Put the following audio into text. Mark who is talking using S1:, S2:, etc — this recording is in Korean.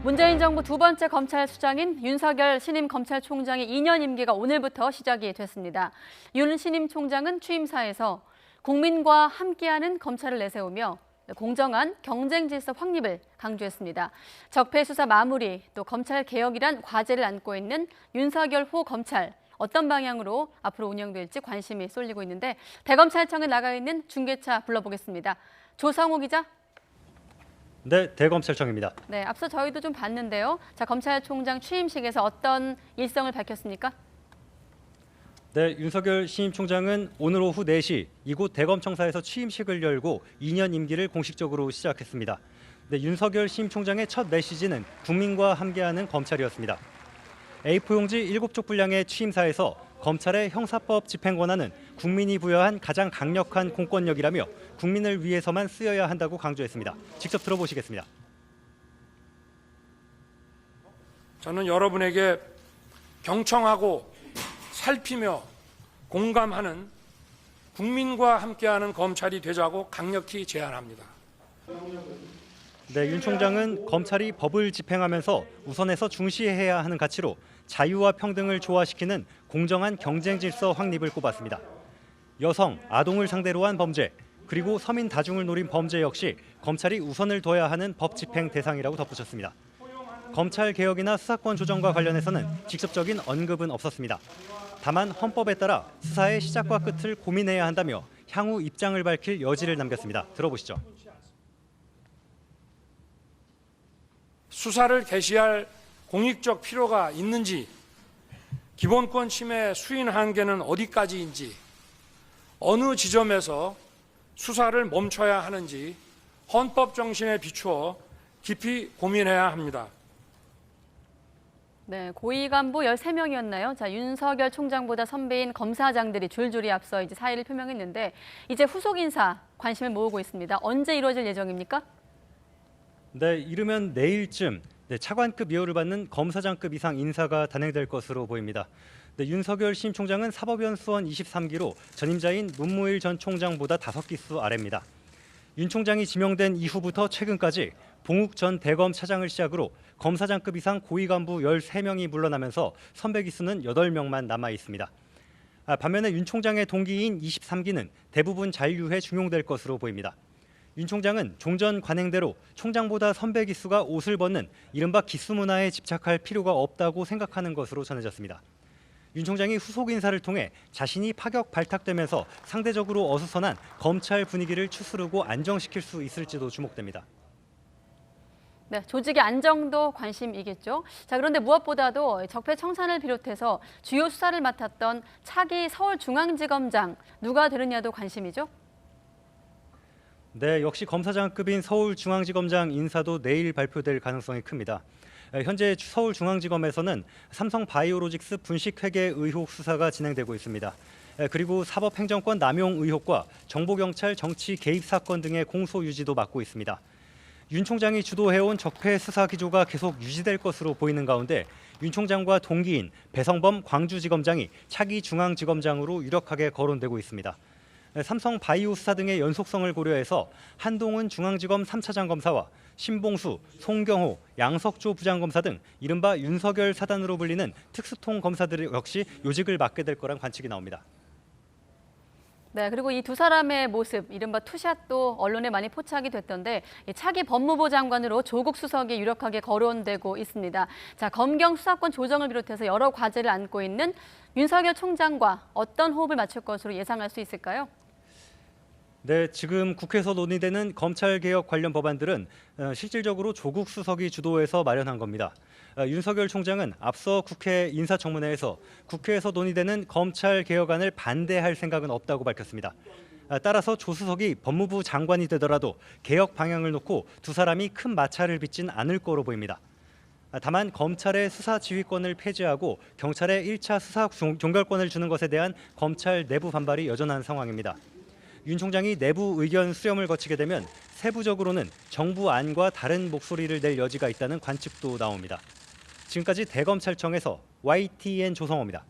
S1: 문재인 정부 두 번째 검찰수장인 윤석열 신임 검찰총장의 2년 임기가 오늘부터 시작이 됐습니다. 윤 신임 총장은 취임사에서 국민과 함께하는 검찰을 내세우며 공정한 경쟁 질서 확립을 강조했습니다. 적폐 수사 마무리, 또 검찰 개혁이란 과제를 안고 있는 윤석열 호 검찰, 어떤 방향으로 앞으로 운영될지 관심이 쏠리고 있는데 대검찰청에 나가 있는 중계차 불러보겠습니다. 조성호 기자.
S2: 네, 대검찰청입니다.
S1: 네, 앞서 저희도 좀 봤는데요. 자, 검찰총장 취임식에서 어떤 일성을 밝혔습니까?
S2: 네, 윤석열 신임 총장은 오늘 오후 4시 이곳 대검청사에서 취임식을 열고 2년 임기를 공식적으로 시작했습니다. 네, 윤석열 신임 총장의 첫 메시지는 국민과 함께하는 검찰이었습니다. A4 용지 7쪽 분량의 취임사에서 검찰의 형사법 집행 권한은 국민이 부여한 가장 강력한 공권력이라며 국민을 위해서만 쓰여야 한다고 강조했습니다. 직접 들어보시겠습니다.
S3: 저는 여러분에게 경청하고 살피며 공감하는 국민과 함께하는 검찰이 되자고 강력히 제안합니다.
S2: 네, 윤 총장은 검찰이 법을 집행하면서 우선해서 중시해야 하는 가치로 자유와 평등을 조화시키는 공정한 경쟁 질서 확립을 꼽았습니다. 여성, 아동을 상대로 한 범죄, 그리고 서민 다중을 노린 범죄 역시 검찰이 우선을 둬야 하는 법 집행 대상이라고 덧붙였습니다. 검찰 개혁이나 수사권 조정과 관련해서는 직접적인 언급은 없었습니다. 다만 헌법에 따라 수사의 시작과 끝을 고민해야 한다며 향후 입장을 밝힐 여지를 남겼습니다. 들어보시죠.
S3: 수사를 개시할 공익적 필요가 있는지, 기본권 침해 수인 한계는 어디까지인지, 어느 지점에서 수사를 멈춰야 하는지 헌법 정신에 비추어 깊이 고민해야 합니다.
S1: 네, 고위 간부 13명이었나요? 자, 윤석열 총장보다 선배인 검사장들이 줄줄이 앞서 이제 사의를 표명했는데 이제 후속 인사 관심을 모으고 있습니다. 언제 이루어질 예정입니까?
S2: 네, 이르면 내일쯤 차관급 이호를 받는 검사장급 이상 인사가 단행될 것으로 보입니다. 네, 윤석열 신임 총장은 사법위원 수원 23기로 전임자인 문무일 전 총장보다 5기수 아래입니다. 윤 총장이 지명된 이후부터 최근까지 봉욱 전 대검 차장을 시작으로 검사장급 이상 고위 간부 13명이 물러나면서 선배 기수는 8명만 남아 있습니다. 반면에 윤 총장의 동기인 23기는 대부분 잔류해 중용될 것으로 보입니다. 윤 총장은 종전 관행대로 총장보다 선배 기수가 옷을 벗는 이른바 기수 문화에 집착할 필요가 없다고 생각하는 것으로 전해졌습니다. 윤 총장이 후속 인사를 통해 자신이 파격 발탁되면서 상대적으로 어수선한 검찰 분위기를 추스르고 안정시킬 수 있을지도 주목됩니다.
S1: 네, 조직의 안정도 관심이겠죠. 자, 그런데 무엇보다도 적폐 청산을 비롯해서 주요 수사를 맡았던 차기 서울중앙지검장 누가 되느냐도 관심이죠.
S2: 네, 역시 검사장급인 서울중앙지검장 인사도 내일 발표될 가능성이 큽니다. 현재 서울중앙지검에서는 삼성바이오로직스 분식회계 의혹 수사가 진행되고 있습니다. 그리고 사법행정권 남용 의혹과 정보경찰 정치 개입 사건 등의 공소 유지도 맡고 있습니다. 윤 총장이 주도해온 적폐 수사 기조가 계속 유지될 것으로 보이는 가운데 윤 총장과 동기인 배성범 광주지검장이 차기 중앙지검장으로 유력하게 거론되고 있습니다. 삼성 바이오 수사 등의 연속성을 고려해서 한동훈 중앙지검 3차장 검사와 신봉수, 송경호, 양석조 부장검사 등 이른바 윤석열 사단으로 불리는 특수통 검사들 역시 요직을 맡게 될 거란 관측이 나옵니다.
S1: 네, 그리고 이 두 사람의 모습, 이른바 투샷도 언론에 많이 포착이 됐던데 차기 법무부 장관으로 조국 수석이 유력하게 거론되고 있습니다. 자, 검경 수사권 조정을 비롯해서 여러 과제를 안고 있는 윤석열 총장과 어떤 호흡을 맞출 것으로 예상할 수 있을까요?
S2: 네, 지금 국회에서 논의되는 검찰개혁 관련 법안들은 실질적으로 조국 수석이 주도해서 마련한 겁니다. 윤석열 총장은 앞서 국회 인사청문회에서 국회에서 논의되는 검찰개혁안을 반대할 생각은 없다고 밝혔습니다. 따라서 조 수석이 법무부 장관이 되더라도 개혁 방향을 놓고 두 사람이 큰 마찰을 빚진 않을 거로 보입니다. 다만 검찰의 수사 지휘권을 폐지하고 경찰에 1차 수사 종결권을 주는 것에 대한 검찰 내부 반발이 여전한 상황입니다. 윤 총장이 내부 의견 수렴을 거치게 되면 세부적으로는 정부 안과 다른 목소리를 낼 여지가 있다는 관측도 나옵니다. 지금까지 대검찰청에서 YTN 조성호입니다.